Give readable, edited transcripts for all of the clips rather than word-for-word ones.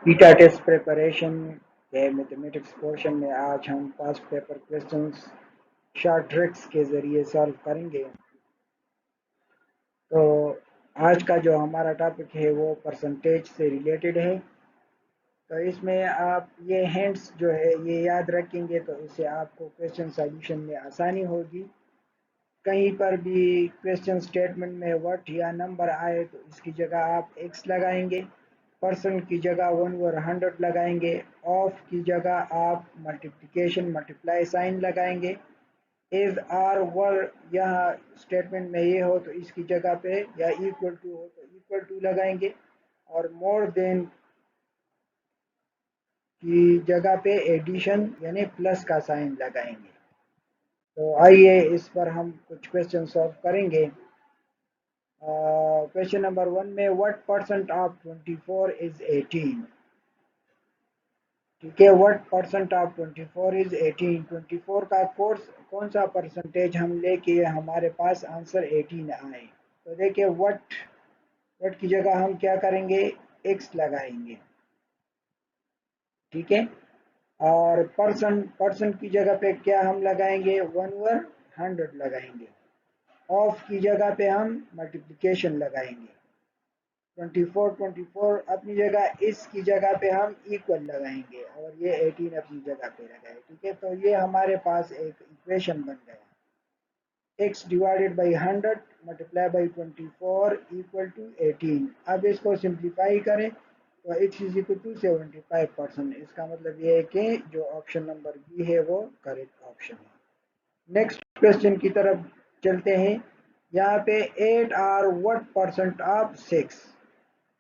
Beta test preparation के mathematics portion में आज हम past paper questions short tricks के ज़रिए सॉल्व करेंगे। तो आज का जो हमारा टॉपिक है वो परसेंटेज से रिलेटेड है। तो इसमें आप ये हिंट्स जो है ये याद रखेंगे तो इससे आपको क्वेश्चन सॉल्यूशन में आसानी होगी। कहीं पर भी क्वेश्चन स्टेटमेंट में व्हाट या नंबर आए तो इसकी जगह आप एक्स लगाएंगे, परसेंट की जगह 1/100 लगाएंगे, ऑफ की जगह आप मल्टीप्लिकेशन मल्टीप्लाई साइन लगाएंगे। इज आर वर यहाँ स्टेटमेंट में ये हो तो इसकी जगह पे या इक्वल टू हो तो इक्वल टू लगाएंगे, और मोर देन की जगह पे एडिशन यानी प्लस का साइन लगाएंगे। तो आइए इस पर हम कुछ क्वेश्चन सॉल्व करेंगे। क्वेश्चन नंबर 1 में व्हाट परसेंट ऑफ 24 इज 18। ठीक है, व्हाट परसेंट ऑफ 24 इज 18। 24 का कोर्स कौन सा परसेंटेज हम लेके हमारे पास आंसर 18 आए। तो देखिए व्हाट की जगह हम क्या करेंगे, एक्स लगाएंगे। ठीक है, और परसेंट की जगह पे क्या हम लगाएंगे, 1/100 लगाएंगे। ऑफ की जगह पे हम मल्टीप्लिकेशन लगाएंगे। 24 अपनी जगह, इसकी जगह पे हम इक्वल लगाएंगे, और ये 18 अपनी जगह पे लगाए। ठीक है, तो ये हमारे पास एक इक्वेशन बन गया, x divided by 100 multiply by 24 equal to 18। अब इसको सिंप्लीफाई करें तो x इज इक्वल टू 75%। इसका मतलब ये है कि जो ऑप्शन नंबर बी है वो करेक्ट ऑप्शन है। नेक्स्ट क्वेश्चन की तरफ चलते हैं। यहाँ पे 8 आर व्हाट परसेंट ऑफ 6।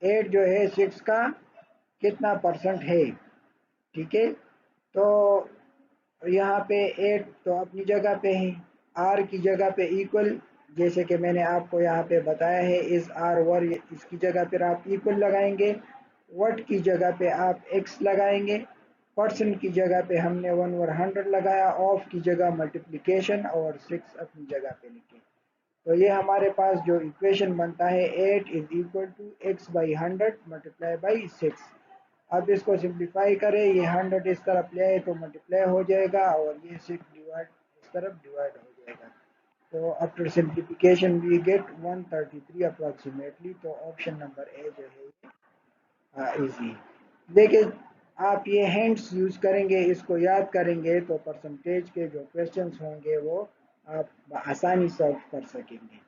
8 जो है 6 का कितना परसेंट है। ठीक है, तो यहाँ पे 8 तो अपनी जगह पे है, आर की जगह पे इक्वल, जैसे कि मैंने आपको यहाँ पे बताया है, इस आर वर इसकी जगह पर आप इक्वल लगाएंगे, व्हाट की जगह पे आप एक्स लगाएंगे, परसेंट की जगह पे हमने 1/100 लगाया, ऑफ की जगह मल्टीप्लिकेशन, और 6 अपनी जगह पे लिखे। तो ये हमारे पास जो इक्वेशन बनता है 8 is equal to X by 100 multiply by 6। अब इसको सिंप्लीफाई करें, ये 100 इस तरफ ले आए तो मल्टीप्लाई हो जाएगा, और ये 6 डिवाइड इस तरफ डिवाइड हो जाएगा। तो after simplification we get 133 approximately. तो ऑप्शन नंबर ए जो है इजी। देखिए, आप ये हैंड्स यूज करेंगे, इसको याद करेंगे तो परसेंटेज के जो क्वेश्चंस होंगे वो आप आसानी सॉल्व कर सकेंगे।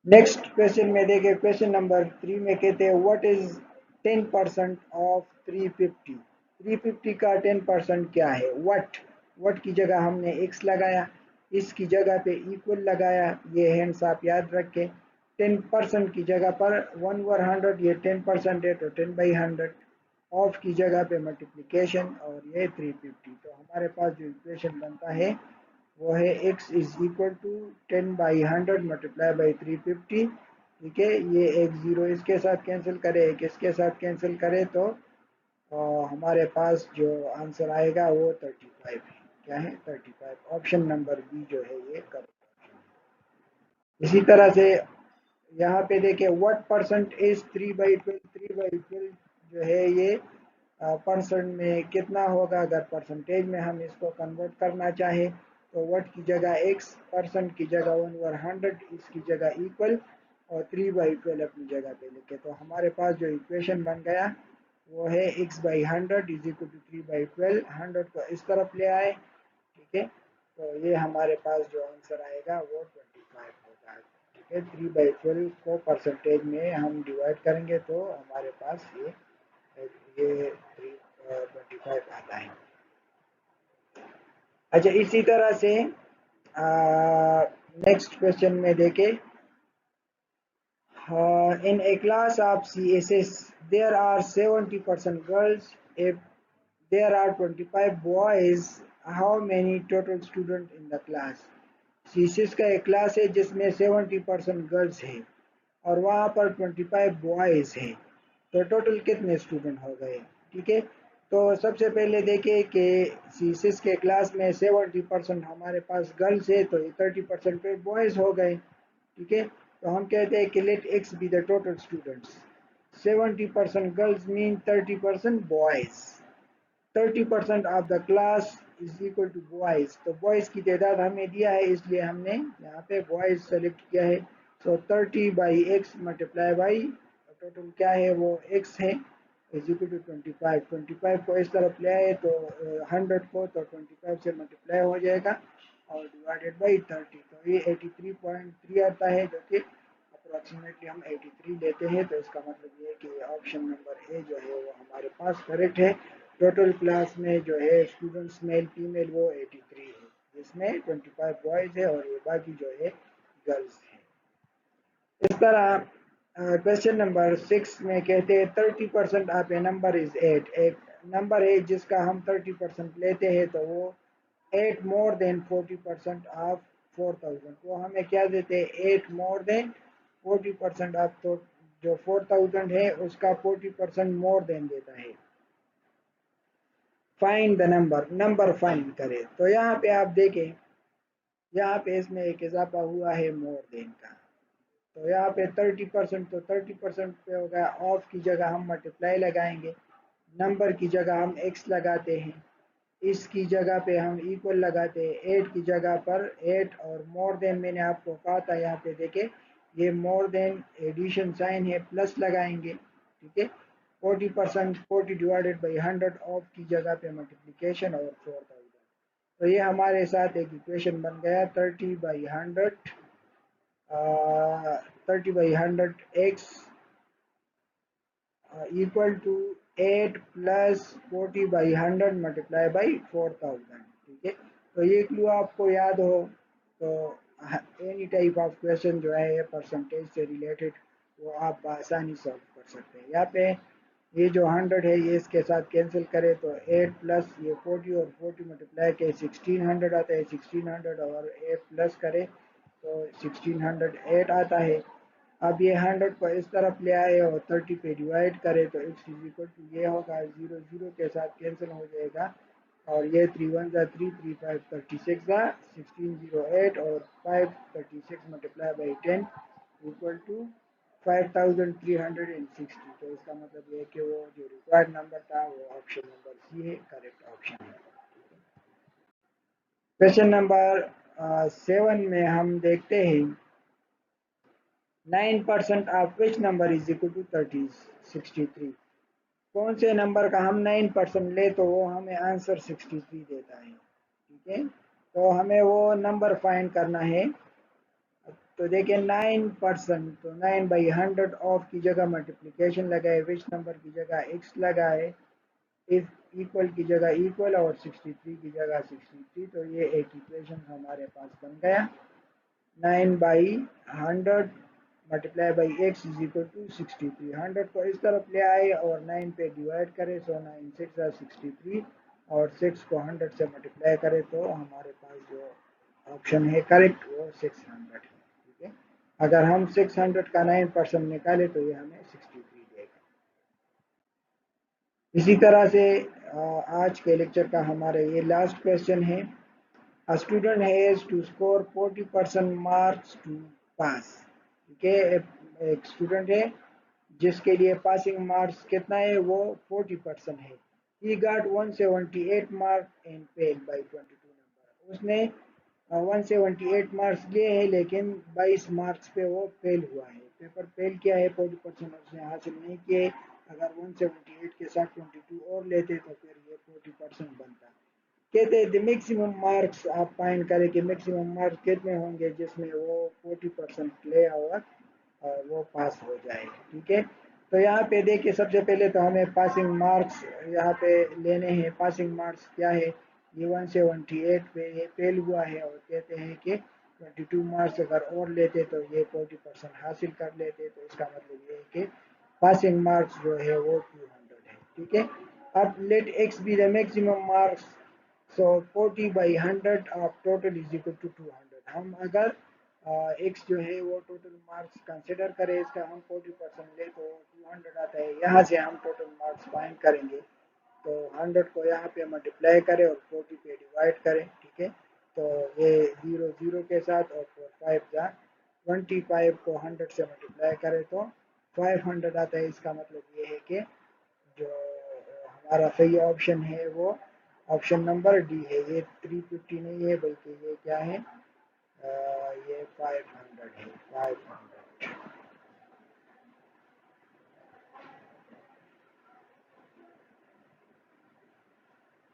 नेक्स्ट क्वेश्चन में देखिए, क्वेश्चन नंबर 3 में कहते हैं व्हाट इज 10% ऑफ 350। 350 का 10% क्या है, व्हाट की जगह हमने x लगाया, इसकी जगह पे इक्वल लगाया, ये हैंड्स आप याद रखें। 10% की जगह पर 1/100, ये 10% है तो 10/100, ऑफ की जगह पे मल्टीप्लिकेशन, और ये 350। तो हमारे पास जो इक्वेशन बनता है वो है x is equal to 10/100 multiply by 350। ठीक है, ये एक ज़ीरो इसके साथ कैंसिल करे, एक इसके साथ कैंसिल करे, तो हमारे पास जो आंसर आएगा वो 35 है। क्या है, 35। ऑप्शन नंबर बी जो है ये करेक्ट ऑप्शन है। इसी तरह से यहाँ पे देखिए व्हाट परसेंट इज 3/12। 3/12 जो है ये परसेंट में कितना होगा, अगर परसेंटेज में हम इसको कन्वर्ट करना चाहें तो व्हाट की जगह एक्स, परसेंट की जगह 1/100, इसकी जगह इक्वल, और 3/12 अपनी जगह पे लिखे। तो हमारे पास जो इक्वेशन बन गया वो है x/100 इज इक्वल टू 3/12। 100 को इस तरफ ले आए। ठीक है, तो ये हमारे पास जो आंसर आएगा वो 25 होगा। ठीक है, 3/12 को परसेंटेज में हम डिवाइड करेंगे तो हमारे पास ये 25 आता है। अच्छा, इसी तरह से नेक्स्ट क्वेश्चन में देखें, in a class of CSS there are 70% girls. If there are 25 boys, how many total students in the class? CSS का एक क्लास है जिसमें 70% गर्ल्स है और वहाँ पर 25 बॉयज़ हैं, तो टोटल कितने स्टूडेंट हो गए। ठीक है, तो सबसे पहले देखिए कि सीसीएस के क्लास में 70% हमारे पास गर्ल्स है, तो 30% पे बॉयज़ हो गए। ठीक है, तो हम कहते हैं कि let X be the total students. 70% girls mean 30% boys. 30% of the class is equal to boys, तो बॉयज की तादाद हमें दिया है इसलिए हमने यहाँ पे बॉयज सेलेक्ट किया है। सो 30/x मल्टीप्लाई बाई टोटल क्या है वो x है इज इक्वल टू 25। 25 को इस तरफ ले आए तो 100 को तो 25 से मल्टीप्लाई हो जाएगा और डिवाइडेड बाई 30, तो ये 83.3 आता है, जो कि अप्रोक्सीमेटली हम 83 लेते हैं। तो इसका मतलब ये है कि ऑप्शन नंबर ए जो है वो हमारे पास करेक्ट है। टोटल क्लास में जो है स्टूडेंट्स मेल फीमेल वो 83 है, जिसमें 25 बॉयज़ है और ये बाकी जो है गर्ल्स है। इस तरह क्वेश्चन नंबर 6 में कहते हैं 30% ऑफ ए नंबर इज 8। एक नंबर है जिसका हम 30% लेते हैं तो वो 8 मोर देन 40% ऑफ 4000, वो हमें क्या देते हैं 8 मोर देन 40% ऑफ, तो जो 4000 है उसका 40% मोर देन देता है। Find the number, number find करें। तो यहाँ पे आप देखें, यहाँ पे इसमें एक इजाफा हुआ है मोर देन का, तो यहाँ पे 30%, तो 30% पे हो गया, ऑफ की जगह हम मल्टीप्लाई लगाएंगे, नंबर की जगह हम एक्स लगाते हैं, इसकी जगह पे हम इक्वल लगाते हैं, 8 की जगह पर 8 और मोर देन मैंने आपको कहा था, यहाँ पे देखें ये मोर देन एडिशन साइन है, प्लस लगाएंगे, ठीक है। 40% 40 डिवाइडेड बाई 100, ऑफ की जगह पे मल्टीप्लिकेशन और 4000, तो ये हमारे साथ एक इक्वेशन बन गया 30/100 30/100 x equal to 8 plus 40/100 multiply by 4000, ठीक है। तो ये क्लू आपको याद हो तो एनी टाइप ऑफ क्वेश्चन जो है परसेंटेज से रिलेटेड वो आप आसानी सॉल्व कर सकते हैं। यहाँ पे ये जो 100 है ये इसके साथ कैंसिल करें तो 8 प्लस ये 40 और 40 मल्टीप्लाई के 1600 आता है, 1600 और 8 प्लस करें तो 1608 आता है। अब ये 100 को इस तरफ ले आए और 30 पे डिवाइड करें तो x इज इक्वल टू ये होगा 0 0 के साथ कैंसिल हो जाएगा और ये 3 1 जा 3 3 5 36 जा 1608 और 5 36 मल्टीप्लाई बाई 10 इक्वल टू 5360। तो इसका मतलब ये है कि वो जो रिक्वायर्ड नंबर था वो ऑप्शन नंबर सी है, करेक्ट ऑप्शन है। क्वेश्चन नंबर 7 में हम देखते हैं 9% of which number is equal to 63। कौन से नंबर का हम 9% ले तो वो हमें आंसर 63 देता है, ठीक है। तो हमें वो नंबर फाइंड करना है। तो देखिए 9%, तो 9/100 ऑफ की जगह मल्टीप्लिकेशन लगाए, विच नंबर की जगह x लगाए, इफ इक्वल की जगह इक्वल और 63 की जगह 63, तो ये एक इक्वेशन हमारे पास बन गया 9/100 multiply by x is equal to 63। 100 को इस तरफ ले आए और 9 पे डिवाइड करें, सो 9 6 63 और 6 को 100 से मल्टीप्लाई करें तो हमारे पास जो ऑप्शन है करेक्ट वो 600 है, ठीक है। अगर हम 600 का 9% निकाले तो ये हमें 63 देगा। इसी तरह से आज के लेक्चर का हमारा ये लास्ट क्वेश्चन है। A student has to score 40% marks to pass, ठीक है। एक स्टूडेंट है जिसके लिए पासिंग मार्क्स कितना है वो 40% है। He got 178 marks and failed by 22 number, उसने 178 मार्क्स लिए हैं लेकिन 22 मार्क्स पे वो फेल हुआ है, पेपर फेल किया है, 40% उसने हासिल नहीं किए। अगर 178 के साथ 22 और लेते तो फिर ये 40% बनता। कहते हैं द मैक्सिमम मार्क्स आप फाइंड करें कि मैक्सिमम मार्क्स कितने होंगे जिसमें वो 40% ले और वो पास हो जाए, ठीक है। तो यहाँ पे देखिए सबसे पहले तो हमें पासिंग मार्क्स यहाँ पे लेने हैं। पासिंग मार्क्स क्या है, ये 178 पे ये फेल हुआ है और कहते हैं कि 22 मार्क्स अगर और लेते तो ये 40% हासिल कर लेते, तो इसका मतलब ये है कि पासिंग मार्क्स जो है वो 200 है, ठीक है। अब let X be the maximum marks, so 40/100 of total is equal to 200। हम अगर एक्स जो है वो टोटल मार्क्स कंसिडर करें, इसका हम 40% ले तो 200 आता है। यहाँ से हम टोटल मार्क्स फाइंड करेंगे तो 100 को यहाँ पे मल्टीप्लाई करें और 40 पे डिवाइड करें, ठीक है। तो ये 0 0 के साथ और 4 5 जा 25 को 100 से मल्टीप्लाई करें तो 500 आता है, इसका मतलब ये है कि जो हमारा सही ऑप्शन है वो ऑप्शन नंबर डी है। ये 350 नहीं है बल्कि ये क्या है, ये 500 है, 500।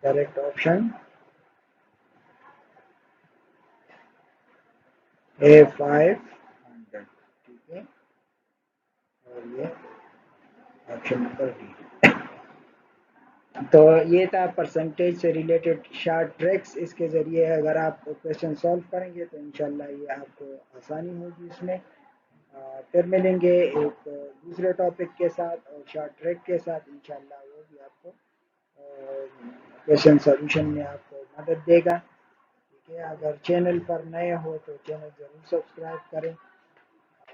करेक्ट ऑप्शन ए 500, ठीक है। और ये ऑप्शन नंबर डी। तो ये था परसेंटेज से रिलेटेड शार्ट ट्रिक्स। इसके ज़रिए अगर आप क्वेश्चन सॉल्व करेंगे तो इंशाल्लाह ये आपको आसानी होगी इसमें। फिर मिलेंगे एक दूसरे टॉपिक के साथ और शार्ट ट्रिक के साथ, इंशाल्लाह वो भी आपको क्वेश्चन सॉल्यूशन में आपको मदद देगा। ठीक है, अगर चैनल पर नए हो तो चैनल ज़रूर सब्सक्राइब करें,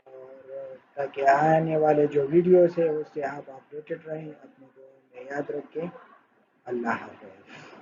और ताकि आने वाले जो वीडियोस है उससे आप अपडेटेड रहें। अपने दुआओं में याद रखें। अल्लाह हाफ़िज़।